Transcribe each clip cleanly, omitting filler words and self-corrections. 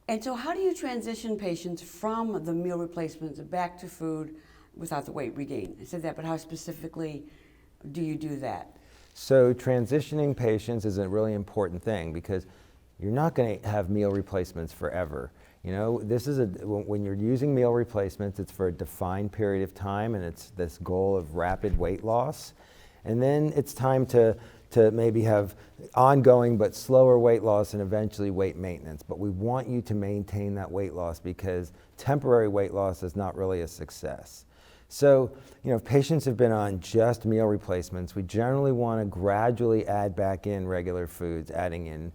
And so how do you transition patients from the meal replacements back to food without the weight regain? I said that, but how specifically do you do that? So transitioning patients is a really important thing because you're not going to have meal replacements forever. You know, this is when you're using meal replacements, it's for a defined period of time, and it's this goal of rapid weight loss. And then it's time to maybe have ongoing but slower weight loss and eventually weight maintenance. But we want you to maintain that weight loss because temporary weight loss is not really a success. So, you know, if patients have been on just meal replacements, we generally want to gradually add back in regular foods, adding in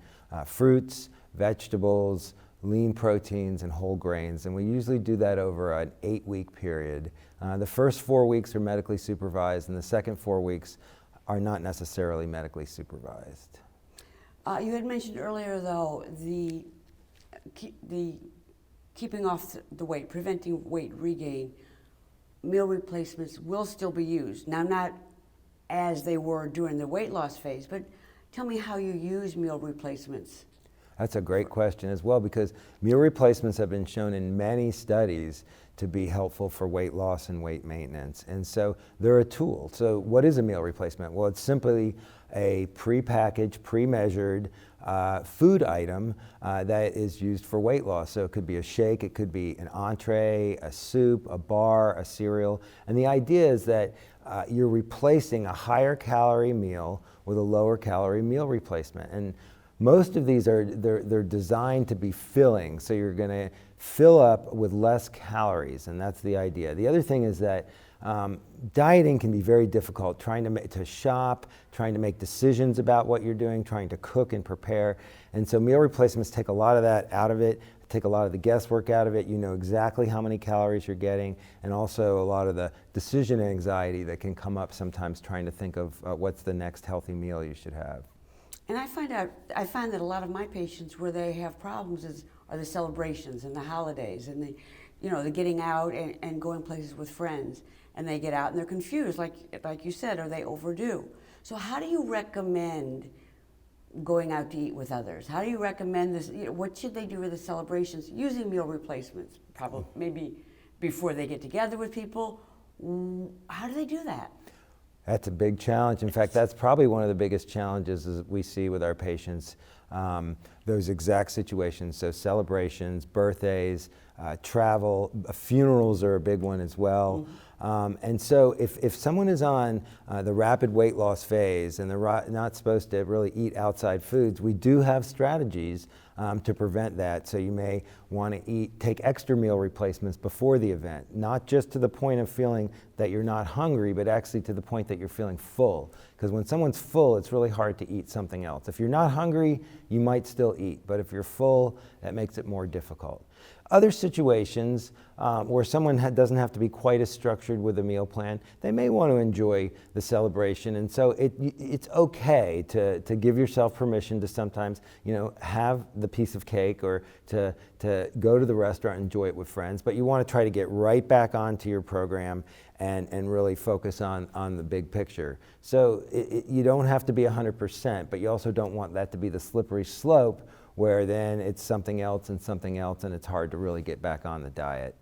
fruits, vegetables, lean proteins, and whole grains. And we usually do that over an 8-week period. The first 4 weeks are medically supervised, and the second 4 weeks are not necessarily medically supervised. You had mentioned earlier, though, the keeping off the weight, preventing weight regain. Meal replacements will still be used. Now, not as they were during the weight loss phase, but tell me how you use meal replacements. That's a great question as well, because meal replacements have been shown in many studies to be helpful for weight loss and weight maintenance. And so they're a tool. So what is a meal replacement? Well, it's simply a pre-packaged, pre-measured food item that is used for weight loss. So it could be a shake, it could be an entree, a soup, a bar, a cereal. And the idea is that you're replacing a higher calorie meal with a lower calorie meal replacement. And most of these they're designed to be filling, so you're going to fill up with less calories, and that's the idea. The other thing is that dieting can be very difficult, trying to shop, trying to make decisions about what you're doing, trying to cook and prepare. And so meal replacements take a lot of that out of it, take a lot of the guesswork out of it. You know exactly how many calories you're getting, and also a lot of the decision anxiety that can come up sometimes trying to think of what's the next healthy meal you should have. And I find that a lot of my patients, where they have problems are the celebrations and the holidays and the getting out and going places with friends. And they get out and they're confused, like you said, are they overdue? So how do you recommend going out to eat with others? How do you recommend this? What should they do with the celebrations using meal replacements? Probably maybe before they get together with people. How do they do that? That's a big challenge. In fact, that's probably one of the biggest challenges we see with our patients, those exact situations. So celebrations, birthdays, travel, funerals are a big one as well. And so if someone is on the rapid weight loss phase and they're not supposed to really eat outside foods, we do have strategies to prevent that. So you may want to take extra meal replacements before the event, not just to the point of feeling that you're not hungry, but actually to the point that you're feeling full. Because when someone's full, it's really hard to eat something else. If you're not hungry, you might still eat, but if you're full, that makes it more difficult. Other situations where someone doesn't have to be quite as structured with a meal plan, they may want to enjoy the celebration, and so it's okay to give yourself permission to sometimes, have the piece of cake or to go to the restaurant and enjoy it with friends, but you want to try to get right back onto your program and really focus on the big picture. So you don't have to be 100%, but you also don't want that to be the slippery slope where then it's something else and it's hard to really get back on the diet.